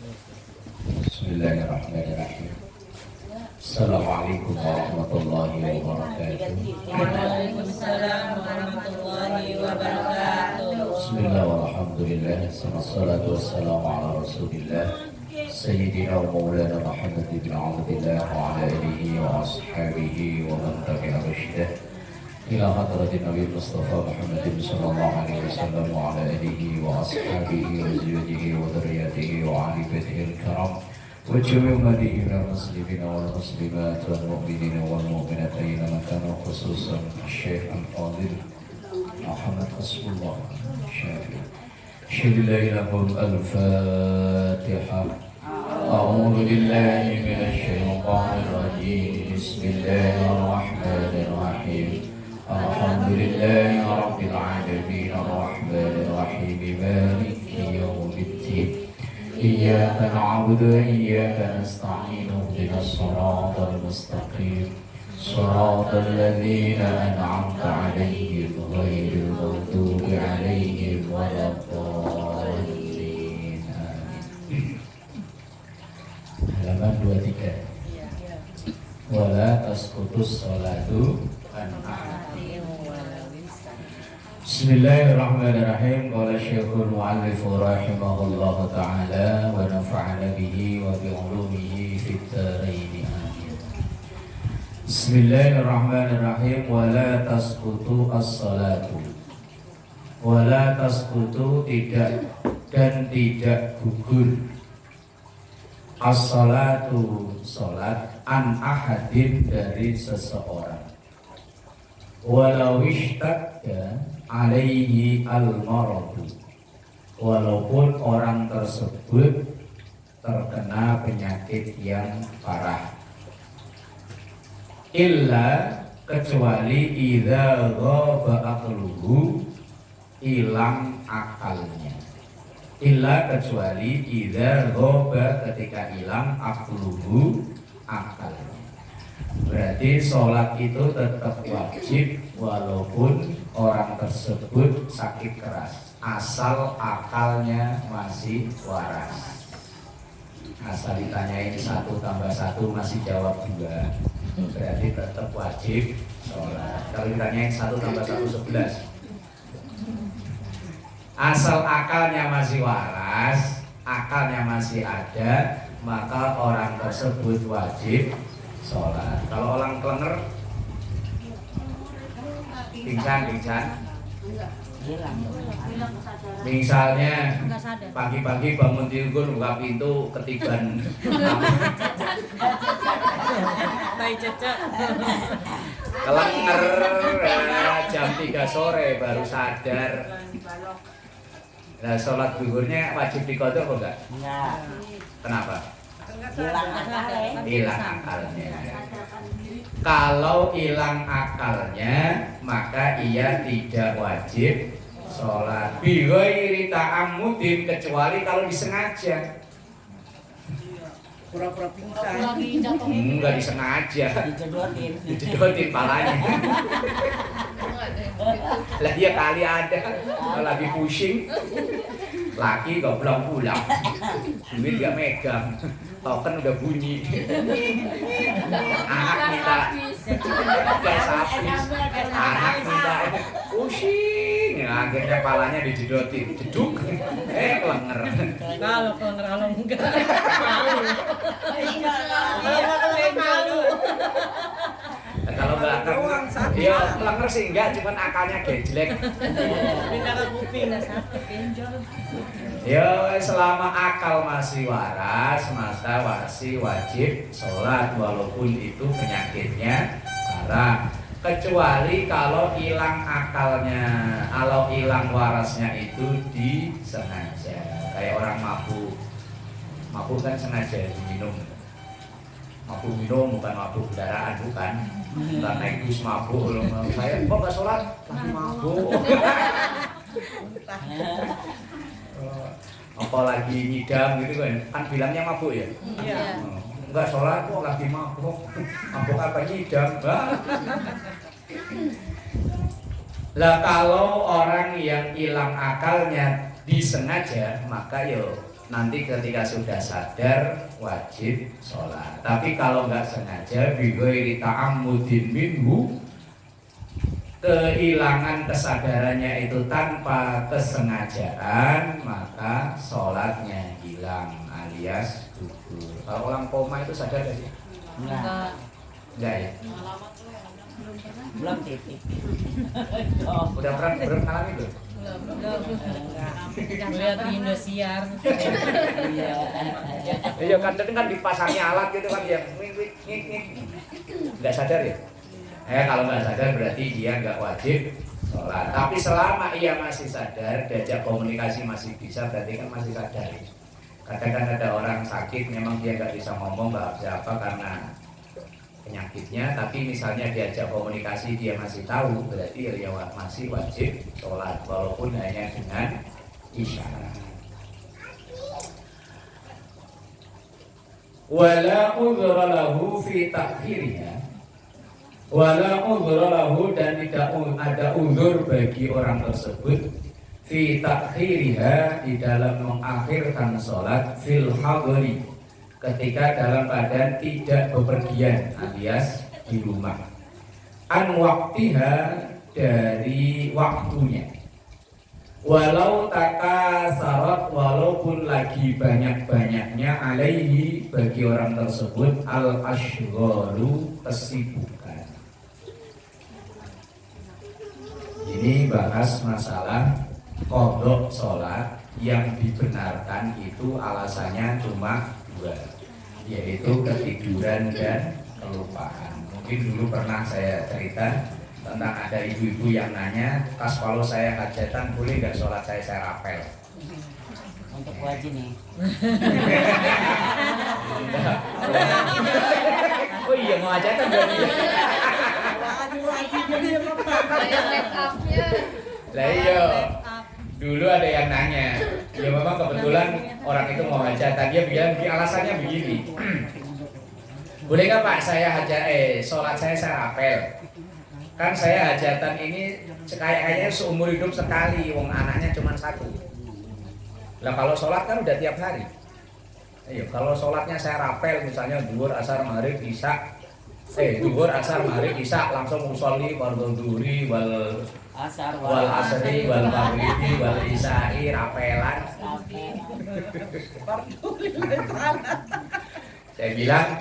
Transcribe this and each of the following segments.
Bismillahirrahmanirrahim. Assalamualaikum warahmatullahi wabarakatuh. Waalaikumsalam warahmatullahi wabarakatuh. Bismillah walhamdulillah. Wassalatu wassalamu ala rasulillah Sayyidina wa maulana Muhammad ibn Abdillah wa ala alihi wa ashabihi wa man tabi'a rushdah ila hadratin Nabi Mustafa Muhammad sallallahu alaihi wasallam wa ala alihi wa ashabihi wa zawjihi wa dhurriyyatihi wa ali baitihi al-kiram wa jami'i ummatihi minal muslimina wal muslimat wal mu'minina wal mu'minat aina kanu khususan Syekh Al-Fadil Muhammad Rasulullah Syafi'i. Syahidillahilahum al-Fatihah. أعوذ بالله من الشيطان الرجيم بسم الله الرحمن الرحيم الحمد لله رب العالمين الرحمن الرحيم مالك يوم الدين إياك نعبد وإياك نستعين اهدنا الصراط المستقيم صراط الذين أنعمت عليهم غير المغضوب عليهم ولا الضالين. Halaman 23. Wala tasqutus sholatu an ahadin. Bismillahirrahmanirrahim. Qala Syekhul Mu'allif rahimahullahu ta'ala wa nafa'ana bihi wa bi 'ulumihi fid dharain. Amin. Bismillahirrahmanirrahim. Wala tasqutu as-sholatu. Wala tasqutu tidak dan tidak gugur as-salatu salat an ahadin dari seseorang walau ishtadda alaihi al-maradu walaupun orang tersebut terkena penyakit yang parah illa kecuali idza ghaba aqluhu hilang akalnya illa kecuali idza ghaba ketika hilang aqluhu akalnya. Berarti sholat itu tetap wajib walaupun orang tersebut sakit keras asal akalnya masih waras. Asal ditanyain 1 tambah 1 masih jawab 2 berarti tetap wajib sholat. Kalau ditanyain 1 tambah 1 11 asal akalnya masih waras, akalnya masih ada, maka orang tersebut wajib sholat. Kalau orang kelenger, pingsan, misalnya pagi-pagi bangun tidur buka pintu ketiban kelenger jam 3 sore baru sadar. Nah, sholat zuhurnya wajib diqadha apa enggak? Enggak. Kenapa? Hilang akalnya. Kalau hilang akalnya, maka ia tidak wajib sholat. Bighairi ta'ammudin, kecuali kalau disengaja. Pura-pura pingsan. Enggak disengaja. Dijedotin palanya. Lah dia kali ada lagi pusing, laki gak pulang-pulang, duit gak megang, token udah bunyi, anak minta gas habis, anak minta pusing, ya, akhirnya palanya dijedotin, jeduk, kelenger. Kalau enggak malu. Kalau nggak ya kelenger sih enggak, cuman akalnya gejlek. Pindah ke kuping. Ya selama akal masih waras, maka masih wajib sholat walaupun itu penyakitnya parah. Kecuali kalau hilang akalnya, kalau hilang warasnya itu disengaja. Kayak orang mabuk, mabuk kan sengaja diminum. Mabuk minum bukan mabuk kendaraan, bukan. Bukan naik bus mabuk. Saya kok nggak sholat? Lagi mabuk. Apalagi ngidam gitu kan bilangnya mabuk ya? Iya. Enggak sholat kok lagi mabuk. Mabuk apa ngidam? Lah kalau orang yang hilang akalnya disengaja, maka yo nanti ketika sudah sadar wajib sholat. Tapi kalau nggak sengaja bighairi ta'ammudin minhu, kehilangan kesadarannya itu tanpa kesengajaan, maka sholatnya hilang alias gugur. Kalau orang koma itu sadar nggak sih? Enggak. Enggak ya? Belum titik. Udah pernah mengalami belum? Lihat di Indosiar. Iya. Iya kadang kan dipasangnya alat gitu kan yang ngik. Nggak sadar ya? Kalau nggak sadar berarti dia nggak wajib sholat. Tapi selama ia masih sadar, diajak komunikasi masih bisa, berarti kan masih sadar. Kadang kan ada orang sakit, memang dia nggak bisa ngomong, nggak bisa apa karena penyakitnya, tapi misalnya diajak komunikasi dia masih tahu, berarti dia masih wajib sholat walaupun hanya dengan isyarat. Wala udhra lahu fi ta'khiriha, wala udhra lahu, dan tidak ada uzur bagi orang tersebut fi ta'khiriha, di dalam mengakhirkan sholat, fil hadri, ketika dalam keadaan tidak bepergian alias di rumah, an waktiha, dari waktunya, walau takasarat, walaupun lagi banyak-banyaknya, alaihi, bagi orang tersebut, al ashghalu, kesibukan. Ini bahas masalah qadha sholat yang dibenarkan itu alasannya cuma dua, yaitu ketiduran dan kelupaan. Mungkin dulu pernah saya cerita tentang ada ibu-ibu yang nanya, pas kalau saya hajatan boleh nggak sholat saya rapel? Untuk wajib nih. Oh iya mau hajatan berarti ya? Lah iya. Dulu ada yang nanya, ya memang kebetulan orang itu mau hajatan, dia bilang alasannya begini. Boleh nggak Pak saya sholat saya rapel? Kan saya hajatan ini kayaknya seumur hidup sekali, wong anaknya cuma satu. Lah kalau sholat kan udah tiap hari. Iya, kalau sholatnya saya rapel, misalnya zuhur, asar, maghrib, isya, zuhur, asar, maghrib, isya, langsung usolli, fardhu dhuhri, wal asri, wal maghribi, wal isya'i, rapelan. Saya bilang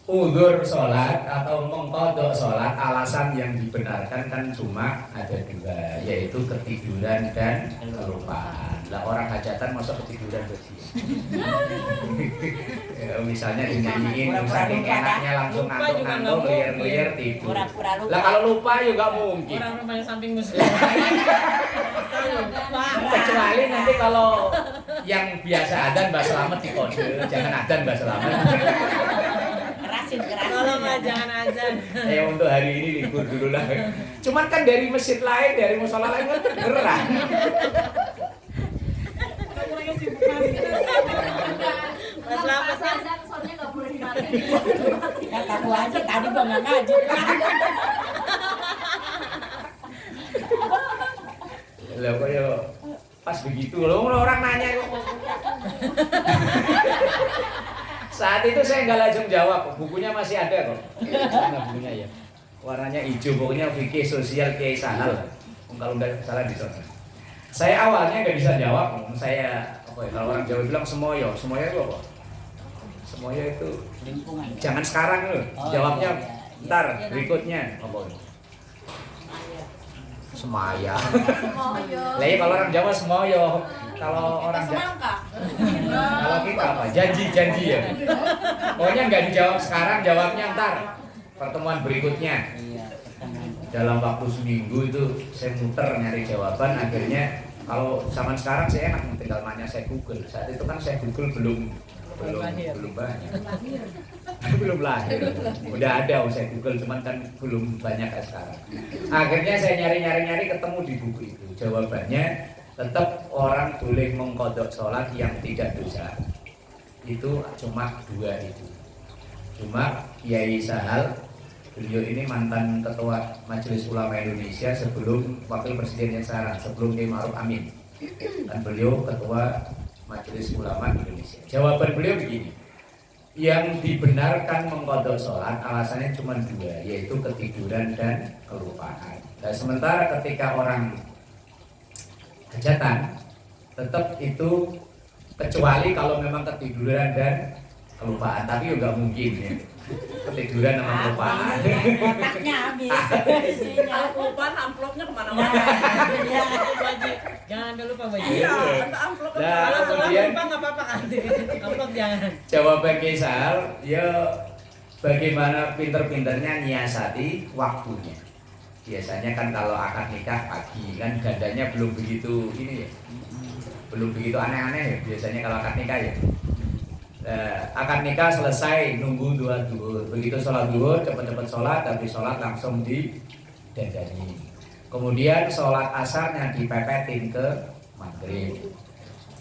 uzur sholat atau mengqadha sholat, alasan yang dibenarkan kan cuma ada dua, yaitu ketiduran dan kelupaan. Lah orang hajatan masa ketiduran bersih? Ya, misalnya dinyanyiin saking enaknya langsung ngantuk-ngantuk, liar-liar tidur. Lah kalau lupa juga mungkin. Orang rumahnya samping muslim. Kecuali nanti kalau yang biasa adzan Mbak Slamet di kode, jangan adzan Mbak Slamet. Kerasin. Kalau nggak jangan azan. Untuk hari ini libur dulu lah. Cuman kan dari masjid lain, dari musola lain kan kedengeran. Mas Lapas kan soalnya nggak boleh dimatiin. Ya kamu aja tadi gua nggak ngaji. Lah kok ya pas begitu loh orang nanya kok. Saat itu saya nggak langsung jawab, bukunya masih ada kok. Mana bukunya ya? Warnanya hijau, pokoknya fikih sosial Kiai Sanal. Kalau nggak salah di sana. Saya awalnya nggak bisa jawab, saya kalau orang Jawa bilang semoyo itu apa? Semoyo itu Lingkungan. jangan sekarang loh, jawabnya ntar berikutnya apa? Semaya. Lah kalau orang Jawa semoyo, kalau orang Jawa kalau kita apa? Janji ya. Pokoknya nggak dijawab sekarang, jawabnya ntar pertemuan berikutnya. Iya, pertemuan. Dalam waktu seminggu itu saya muter nyari jawaban, akhirnya kalau zaman sekarang saya enak tinggal nanya saya Google. Saat itu kan saya Google belum banyak. Belum lahir. Udah ada saya Google, cuman kan belum banyak kayak sekarang. Akhirnya saya nyari ketemu di buku itu. Jawabannya tetap orang boleh mengqadha sholat yang tidak dosa. Itu cuma dua itu. Cuma Kiai Sahal, beliau ini mantan ketua Majelis Ulama Indonesia sebelum wakil presiden yang sekarang, sebelum Kiai Ma'ruf Amin. Dan beliau ketua Majelis Ulama Indonesia. Jawaban beliau begini, yang dibenarkan mengqadha sholat alasannya cuma dua, yaitu ketiduran dan kelupaan. Dan sementara ketika orang hajatan, tetap itu kecuali kalau memang ketiduran dan kelupaan, tapi juga mungkin ya ketiduran sama kelupaan. Otaknya habis. Isinya. Kalau kelupaan amplopnya kemana-mana. Iya. Baju. Jangan sampai lupa baju. Iya. Ada amplop. Nah, Kalau sholat kemudian- lupa nggak apa-apa kan? Amplop jangan. Jawaban Kaisar, ya bagaimana pinter-pinternya nyiasati waktunya. Biasanya kan kalau akad nikah pagi, kan gandanya belum begitu ini ya, belum begitu aneh-aneh ya biasanya kalau akad nikah ya. Akad nikah selesai nunggu dua duhur, begitu sholat duhur cepet-cepet sholat, tapi sholat langsung didandani. Kemudian sholat asarnya dipepetin ke maghrib.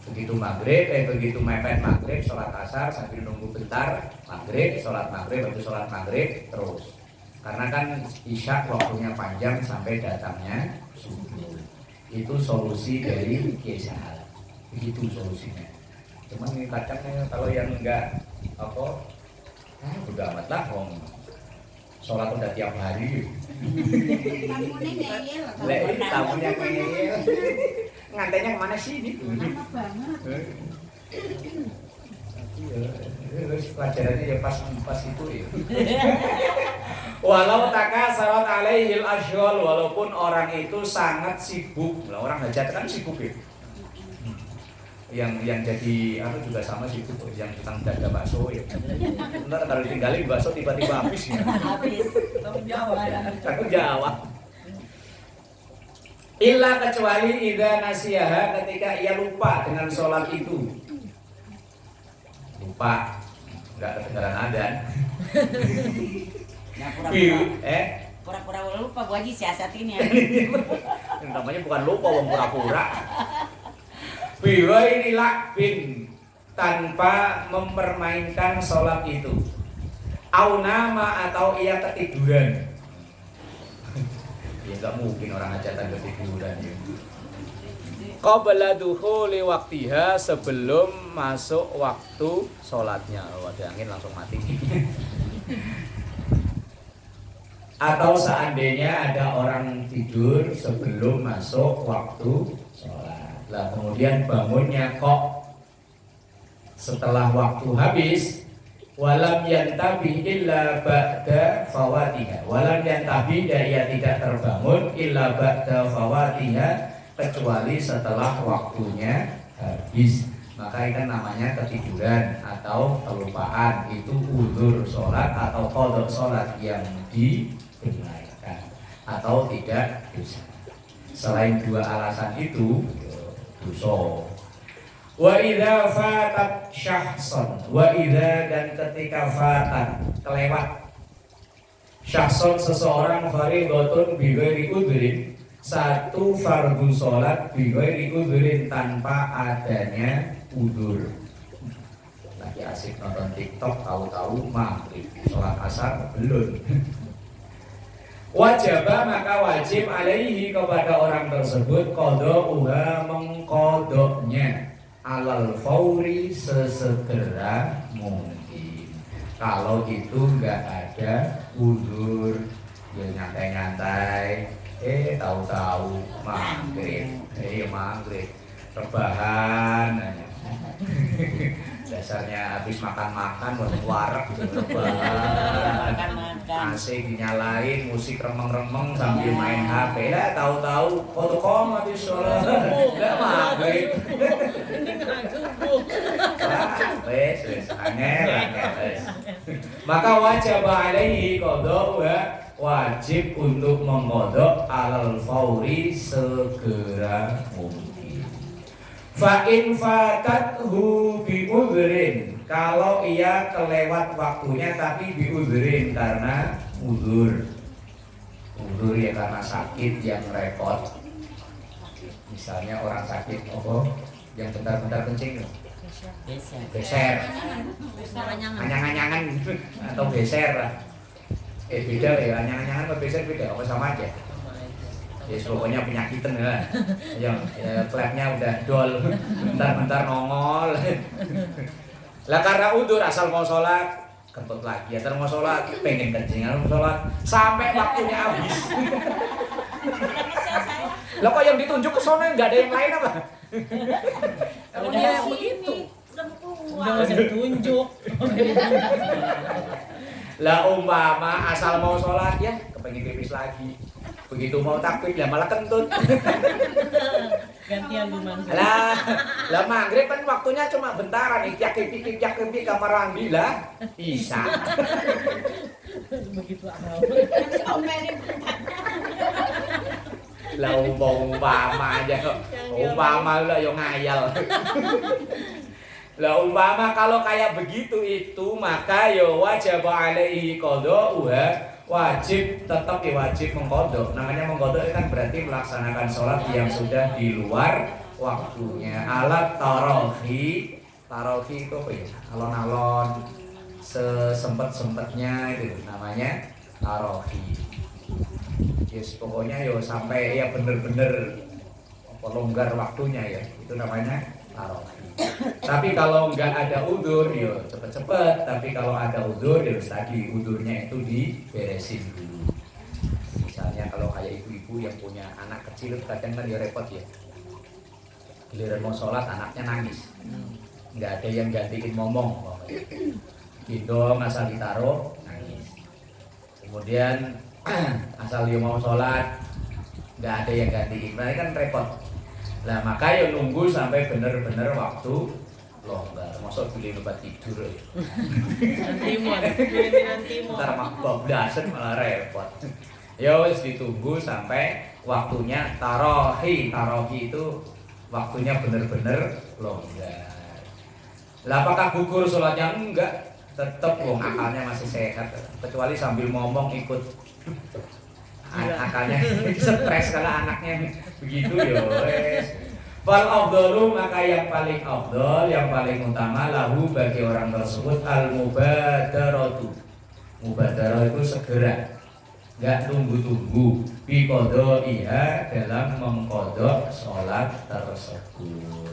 Begitu mepet maghrib, sholat asar sambil nunggu bentar maghrib, sholat maghrib, habis sholat maghrib terus. Karena kan isya waktunya panjang sampai datangnya subuh. Itu solusi dari Kisah. Begitu solusinya. Cuman ini kadang kalau yang enggak udah amat lah sholat udah tiap hari. Lek tamunya ngeyel. Ngantainya kemana sih ini? Pelajarannya ya pas itu ya. Walau takasarat alaihil asyghal, walaupun orang itu sangat sibuk. Lah orang hajat kan sibuk ya. Yang jadi juga sama sibuk, yang tukang dada bakso ya. Entar kalau ditinggalin bakso tiba-tiba habis ya. Habis. Aku jawab. Illa kecuali idza nasiyaha, ketika ia lupa dengan sholat itu. Lupa, enggak kedengaran adzan. Nah, pura-pura lupa Bu Haji siasat ini ya. Namanya bukan lupa, wong pura-pura. Biwairi lakbin, tanpa mempermainkan sholat itu. Au nama, atau ia ketiduran. Ya nggak mungkin orang hajatan ketiduran ya. Qabla dukhuli waktiha, sebelum masuk waktu sholatnya. Oh, ada angin langsung mati. Atau seandainya ada orang tidur sebelum masuk waktu sholat. Lah kemudian bangunnya kok setelah waktu habis, walam yantabi illa ba'da fawatiha. Walam yantabi, dan ia tidak terbangun illa ba'da fawatiha, kecuali setelah waktunya habis. Maka itu namanya ketiduran atau kelupaan. Itu uzur sholat atau qadha sholat yang dibenarkan atau tidak dosa. Selain dua alasan itu dosa. Wa idza fatat syahsan, wa idza, dan ketika fatat kelewat syahsan seseorang fardhatun bi ghairi udhrin, satu fardu salat bi ghairi udhrin, tanpa adanya udzur. Lagi asik nonton TikTok, tahu-tahu maghrib, salat asar belum. Wajibah, maka wajib alaihi, kepada orang tersebut, qada'uha, mengqadoknya, alal fauri, sesegera mungkin. Kalau itu enggak ada udzur, ya nyantai-nyantai, tahu-tahu maghrib, maghrib, rebahan, dasarnya habis makan-makan warak gitu, rebahan, AC dinyalain, musik remeng-remeng sambil main HP. Lah tahu-tahu fotokomat di sholat, enggak maghrib. Wes angel. Maka wajib alaihi qada'uha, wajib untuk mengqadha alal fauri, segera mungkin. Fa in fatathu bi udhrin, kalau ia kelewat waktunya tapi bi udhrin, karena udzur. Udzur ya karena sakit yang repot. Misalnya orang sakit yang bentar-bentar kencing beser, anyang-anyangan atau beser lah. Beda ya, anyang-anyangan sama beser beda, apa sama aja? Ya pokoknya penyakitan lah. Yang ya, klepnya udah dol, bentar-bentar nongol. Lah karena udur asal mau sholat kentut lagi, asal mau sholat pengen kencing, mau sholat sampai waktunya habis. Lah kok yang ditunjuk ke sono nggak ada yang lain apa? Kalau dia yang begitu. Udah nggak usah ditunjuk. Lah umpama asal mau sholat ya kepengen pipis lagi. Begitu mau takbir ya malah kentut. Gantian Bu Mansur. Lah maghrib kan waktunya cuma bentaran, ikyak kipik kamar mandi lah. Isa. Begitu akal. Lah umpama aja kok. Umpama lah yang ngayal. Lah umpama kalau kayak begitu itu maka ya wajib alaihi qada'uha, wajib tetap ya wajib mengkodok. Namanya mengkodok kan berarti melaksanakan sholat yang sudah di luar waktunya. Alat tarohi itu apa ya? Alon-alon sesempet-sempetnya itu namanya tarohi. Yes, pokoknya yo sampai ya bener-bener longgar waktunya ya, itu namanya tarohi. Tapi kalau nggak ada udur, yo cepet-cepet. Tapi kalau ada udur, ya tadi udurnya itu diberesin dulu. Misalnya kalau kayak ibu-ibu yang punya anak kecil, kadang kan ya repot ya. Giliran mau sholat, anaknya nangis. Nggak ada yang gantiin ngomong. Gendong asal ditaruh, nangis. Kemudian asal dia mau sholat, nggak ada yang gantiin. Nah, kan repot. Nah maka ya nunggu sampai bener-bener waktu longgar. Masuk pilih tempat tidur ya. Nanti mau. Ntar bablasan malah repot. Ya wis ditunggu sampai waktunya tarohi. Tarohi itu waktunya bener-bener longgar. Lah apakah gugur sholatnya? Enggak. Tetap wong akalnya masih sehat. Kecuali sambil ngomong ikut akalnya stres karena anaknya begitu ya wes. Fal afdalu maka yang paling afdal, yang paling utama lahu bagi orang tersebut al mubadaratu. Mubadarah itu segera, enggak tunggu-tunggu bi qadaiha dalam mengqadha salat tersebut.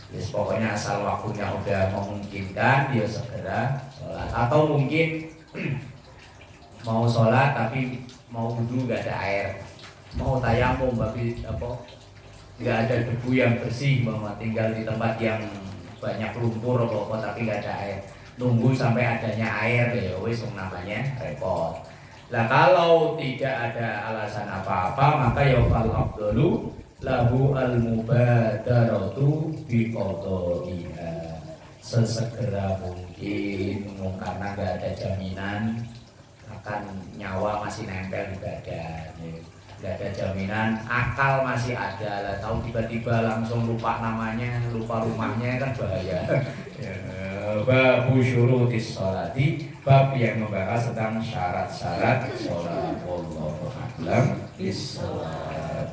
Yes, pokoknya asal waktunya udah memungkinkan dia segera salat. Atau mungkin mau sholat tapi mau wudu gak ada air, mau tayamum tapi apa nggak ada debu yang bersih, mau tinggal di tempat yang banyak lumpur apa tapi gak ada air, nunggu sampai adanya air ya wis namanya repot. Lah kalau tidak ada alasan apa-apa maka ya fal afdalu lahu al mubadaratu bi qadaiha, sesegera mungkin karena gak ada jaminan akan nyawa masih nempel di badan, nggak ada jaminan, akal masih ada lah, tahu tiba-tiba langsung lupa namanya, lupa rumahnya kan bahaya. Babu syurutis sholati, bab yang membahas tentang syarat-syarat sholat. Wallahu a'lam bishawab.